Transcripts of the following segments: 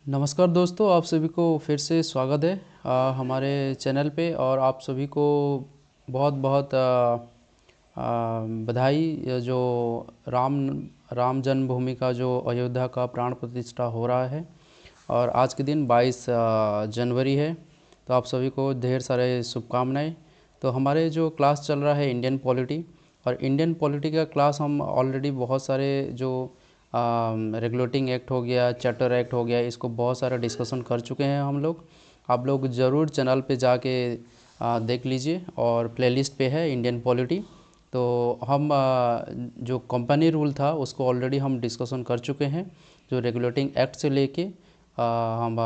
नमस्कार दोस्तों, आप सभी को फिर से स्वागत है हमारे चैनल पे। और आप सभी को बहुत बहुत बधाई। जो राम राम जन्मभूमि का जो अयोध्या का प्राण प्रतिष्ठा हो रहा है और आज के दिन 22 जनवरी है, तो आप सभी को ढेर सारे शुभकामनाएं। तो हमारे जो क्लास चल रहा है इंडियन पॉलिटी, और इंडियन पॉलिटी का क्लास हम ऑलरेडी बहुत सारे जो रेगुलेटिंग एक्ट हो गया, चार्टर एक्ट हो गया, इसको बहुत सारा डिस्कशन कर चुके हैं हम लोग। आप लोग ज़रूर चैनल पे जाके देख लीजिए, और प्लेलिस्ट पे है इंडियन पॉलिटी। तो हम जो कंपनी रूल था उसको ऑलरेडी हम डिस्कशन कर चुके हैं, जो रेगुलेटिंग एक्ट से लेके हम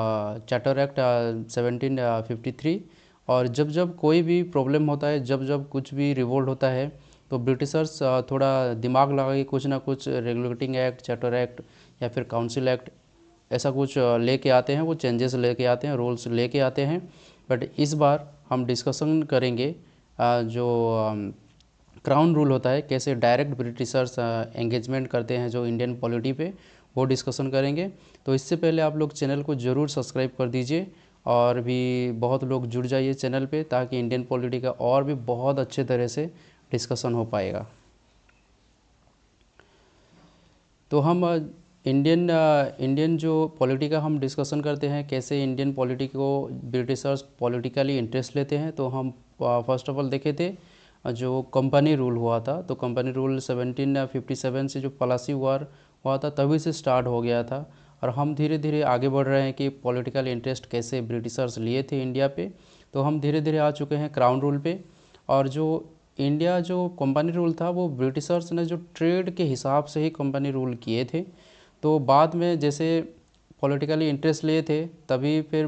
चार्टर एक्ट 1753। और जब जब कोई भी प्रॉब्लम होता है, जब जब कुछ भी रिवोल्ट होता है, तो ब्रिटिशर्स थोड़ा दिमाग लगा के कुछ ना कुछ रेगुलेटिंग एक्ट, चार्टर एक्ट या फिर काउंसिल एक्ट ऐसा कुछ लेके आते हैं। वो चेंजेस लेके आते हैं, रूल्स लेके आते हैं। बट इस बार हम डिस्कशन करेंगे जो क्राउन रूल होता है, कैसे डायरेक्ट ब्रिटिशर्स एंगेजमेंट करते हैं जो इंडियन पॉलिटी पे, वो डिस्कशन करेंगे। तो इससे पहले आप लोग चैनल को ज़रूर सब्सक्राइब कर दीजिए, और भी बहुत लोग जुड़ जाइए चैनल पे, ताकि इंडियन पॉलिटी का और भी बहुत अच्छे तरह से डिस्कशन हो पाएगा। तो हम इंडियन जो पॉलिटी का हम डिस्कशन करते हैं, कैसे इंडियन पॉलिटी को ब्रिटिशर्स पॉलिटिकली इंटरेस्ट लेते हैं। तो हम फर्स्ट ऑफ ऑल देखे थे जो कंपनी रूल हुआ था। तो कंपनी रूल 1757 से जो पलासी वार हुआ था, तभी से स्टार्ट हो गया था। और हम धीरे धीरे आगे बढ़ रहे हैं कि पॉलिटिकल इंटरेस्ट कैसे ब्रिटिशर्स लिए थे इंडिया पे। तो हम धीरे धीरे आ चुके हैं क्राउन रूल पे। और जो इंडिया जो कंपनी रूल था, वो ब्रिटिशर्स ने जो ट्रेड के हिसाब से ही कंपनी रूल किए थे। तो बाद में जैसे पॉलिटिकली इंटरेस्ट लिए थे, तभी फिर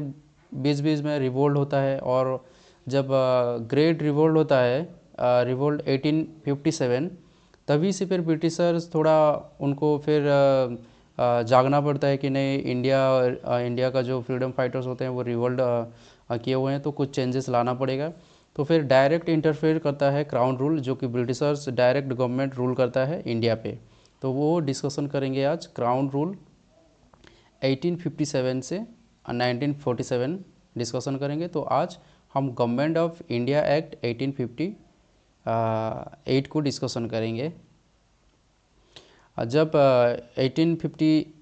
बीच बीच में रिवोल्ट होता है। और जब ग्रेट रिवोल्ट होता है, रिवोल्ट 1857, तभी से फिर ब्रिटिशर्स थोड़ा उनको फिर जागना पड़ता है कि नहीं, इंडिया का जो फ्रीडम फाइटर्स होते हैं वो रिवोल्ट किए हुए हैं, तो कुछ चेंजेस लाना पड़ेगा। तो फिर डायरेक्ट इंटरफेयर करता है क्राउन रूल, जो कि ब्रिटिशर्स डायरेक्ट गवर्नमेंट रूल करता है इंडिया पे। तो वो डिस्कशन करेंगे आज, क्राउन रूल 1857 से 1947 डिस्कशन करेंगे। तो आज हम गवर्नमेंट ऑफ इंडिया एक्ट 1858 को डिस्कशन करेंगे। जब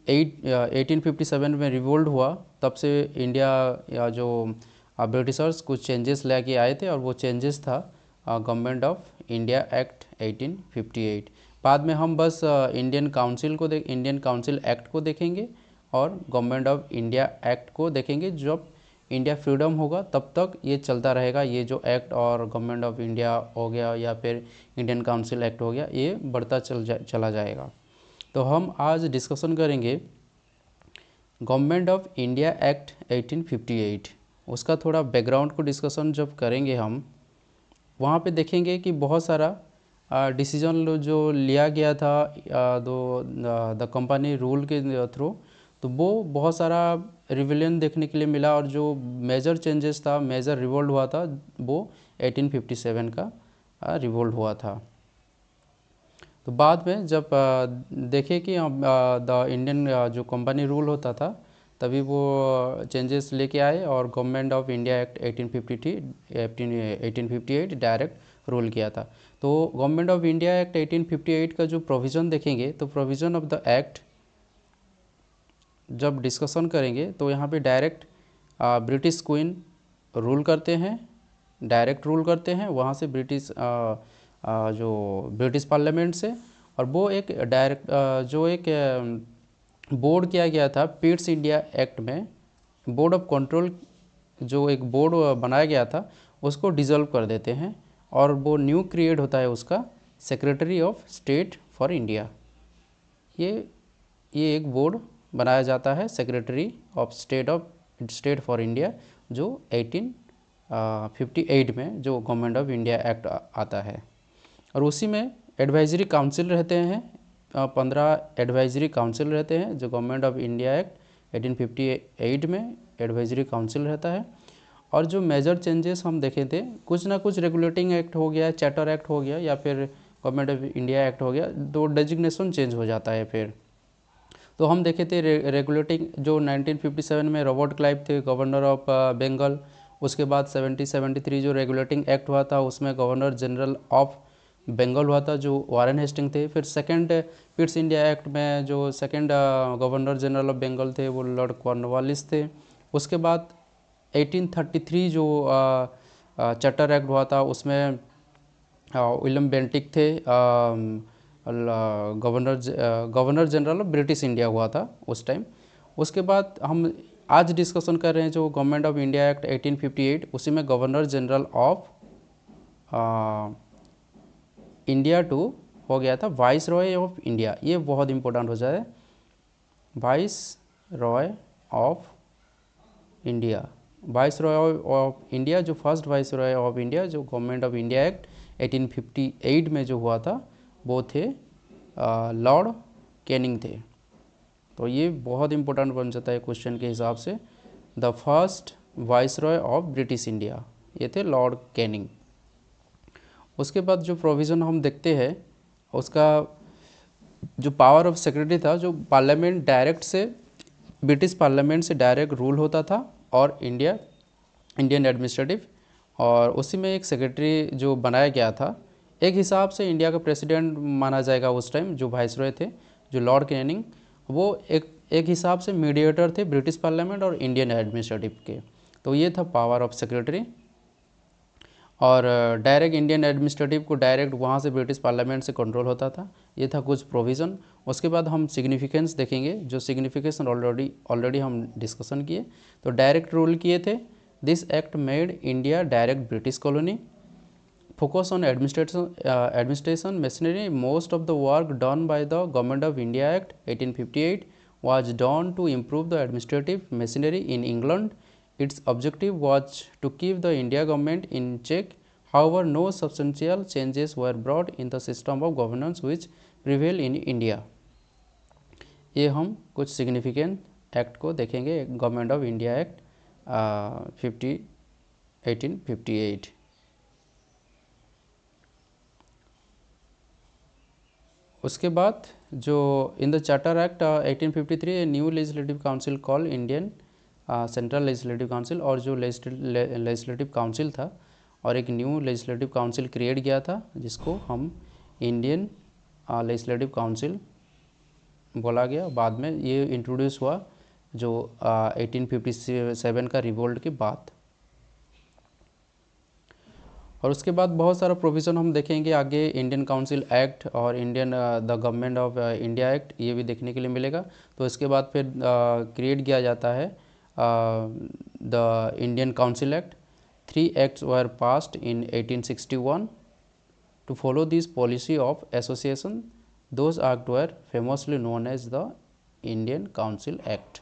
1857 में रिवोल्ट हुआ, तब से इंडिया या जो ब्रिटिशर्स कुछ चेंजेस लेके आए थे, और वो चेंजेस था गवर्नमेंट ऑफ इंडिया एक्ट 1858। बाद में हम बस इंडियन काउंसिल एक्ट को देखेंगे, और गवर्नमेंट ऑफ इंडिया एक्ट को देखेंगे। जब इंडिया फ्रीडम होगा तब तक ये चलता रहेगा, ये जो एक्ट और गवर्नमेंट ऑफ इंडिया हो गया या फिर इंडियन काउंसिल एक्ट हो गया, ये बढ़ता चला जाएगा। तो हम आज डिस्कशन करेंगे गवर्नमेंट ऑफ इंडिया एक्ट 1858। उसका थोड़ा बैकग्राउंड को डिस्कशन जब करेंगे हम, वहाँ पे देखेंगे कि बहुत सारा डिसीजन जो लिया गया था द कंपनी रूल के थ्रू, तो वो बहुत सारा रिविलियन देखने के लिए मिला। और जो मेजर चेंजेस था, मेजर रिवोल्ट हुआ था, वो 1857 का रिवोल्ट हुआ था। तो बाद में जब देखे कि द इंडियन जो कंपनी रूल होता था, तभी वो चेंजेस लेके आए, और government of India act 1858 direct rule किया था। तो गवर्नमेंट ऑफ इंडिया एक्ट 1858 का जो प्रोविज़न देखेंगे, तो प्रोविज़न ऑफ द एक्ट जब डिस्कशन करेंगे, तो यहाँ पे डायरेक्ट ब्रिटिश क्वीन रूल करते हैं, डायरेक्ट रूल करते हैं वहाँ से जो ब्रिटिश पार्लियामेंट से। और वो एक डायरेक्ट जो एक बोर्ड किया गया था पिट्स इंडिया एक्ट में, बोर्ड ऑफ कंट्रोल, जो एक बोर्ड बनाया गया था, उसको डिसॉल्व कर देते हैं। और वो न्यू क्रिएट होता है उसका secretary of state for India. ये एक बोर्ड बनाया जाता है, secretary of state for India, जो 1858 में जो गवर्नमेंट ऑफ इंडिया एक्ट आता है। और उसी में एडवाइजरी काउंसिल रहते हैं, 15 एडवाइजरी काउंसिल रहते हैं, जो गवर्नमेंट ऑफ इंडिया एक्ट 1858 में एडवाइजरी काउंसिल रहता है। और जो मेजर चेंजेस हम देखे थे, कुछ ना कुछ रेगुलेटिंग एक्ट हो गया, चार्टर एक्ट हो गया, या फिर गवर्नमेंट ऑफ इंडिया एक्ट हो गया, तो डेजिग्नेशन चेंज हो जाता है फिर। तो हम देखे थे रेगुलेटिंग जो 1957 में रॉबर्ट क्लाइव थे गवर्नर ऑफ बंगाल। उसके बाद 73 जो रेगुलेटिंग एक्ट हुआ था उसमें गवर्नर जनरल ऑफ बंगाल हुआ था जो वारेन हेस्टिंग थे। फिर सेकंड पिट्स इंडिया एक्ट में जो second governor general of Bengal थे वो लॉर्ड कॉर्नवालिस थे। उसके बाद 1833 जो चार्टर एक्ट हुआ था उसमें विलियम बेंटिक थे governor general of British India हुआ था उस टाइम। उसके बाद हम आज डिस्कशन कर रहे हैं जो गवर्नमेंट ऑफ इंडिया एक्ट 1858, उसी में गवर्नर जनरल ऑफ इंडिया टू हो गया था वाइस रॉय ऑफ इंडिया। ये बहुत इंपॉर्टेंट हो जाए, viceroy of India. Viceroy of India जो first viceroy of India जो गवर्नमेंट ऑफ इंडिया एक्ट 1858 में जो हुआ था वो थे लॉर्ड कैनिंग थे। तो ये बहुत इंपॉर्टेंट बन जाता है क्वेश्चन के हिसाब से। The first viceroy of British India ये थे लॉर्ड कैनिंग। उसके बाद जो प्रोविज़न हम देखते हैं उसका जो पावर ऑफ सेक्रेटरी था, जो पार्लियामेंट डायरेक्ट से ब्रिटिश पार्लियामेंट से डायरेक्ट रूल होता था और इंडियन एडमिनिस्ट्रेटिव, और उसी में एक सेक्रेटरी जो बनाया गया था। एक हिसाब से इंडिया का प्रेसिडेंट माना जाएगा उस टाइम जो वाइसरॉय थे जो लॉर्ड कैनिंग, वो एक हिसाब से मीडिएटर थे ब्रिटिश पार्लियामेंट और इंडियन एडमिनिस्ट्रेटिव के। तो ये था पावर ऑफ सेक्रेटरी। और डायरेक्ट इंडियन एडमिनिस्ट्रेटिव को डायरेक्ट वहाँ से ब्रिटिश पार्लियामेंट से कंट्रोल होता था। ये था कुछ प्रोविज़न। उसके बाद हम सिग्निफिकेंस देखेंगे, जो सिग्निफिकेशन ऑलरेडी हम डिस्कशन किए। तो डायरेक्ट रूल किए थे। This act made India direct British colony. Focus on administration machinery. Most of the work done by the government of India act 1858 was done to improve the administrative machinery in England. Its objective was to keep the India government in check. However, no substantial changes were brought in the system of governance which prevail in India. ये हम कुछ significant act को देखेंगे government of India act 1858। उसके बाद जो in the charter act 1853 new legislative council call Indian central legislative council, और जो लेजिस्लेटिव काउंसिल था और एक न्यू लेजिस्लेटिव काउंसिल क्रिएट किया था जिसको हम इंडियन लेजिस्लेटिव काउंसिल बोला गया। बाद में ये इंट्रोड्यूस हुआ जो 1857 का रिवोल्ट के बाद। और उसके बाद बहुत सारा प्रोविज़न हम देखेंगे आगे, इंडियन काउंसिल एक्ट और Indian the government of India act, ये भी देखने के लिए मिलेगा। तो इसके बाद फिर क्रिएट किया जाता है the Indian council act. 3 acts were passed in 1861 to follow this policy of association. Those act were famously known as the Indian council act.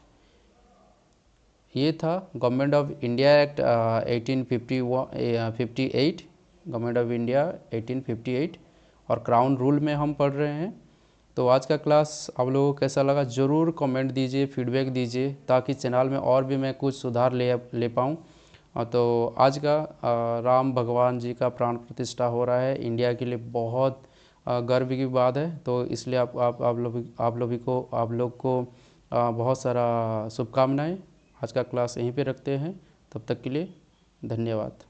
ये था government of India act 1858, government of India 1858, और crown rule में हम पढ़ रहे हैं। तो आज का क्लास आप लोगों को कैसा लगा ज़रूर कमेंट दीजिए, फीडबैक दीजिए, ताकि चैनल में और भी मैं कुछ सुधार ले पाऊँ। तो आज का राम भगवान जी का प्राण प्रतिष्ठा हो रहा है, इंडिया के लिए बहुत गर्व की बात है। तो इसलिए आप लोग को बहुत सारा शुभकामनाएं। आज का क्लास यहीं पे रखते हैं, तब तक के लिए धन्यवाद।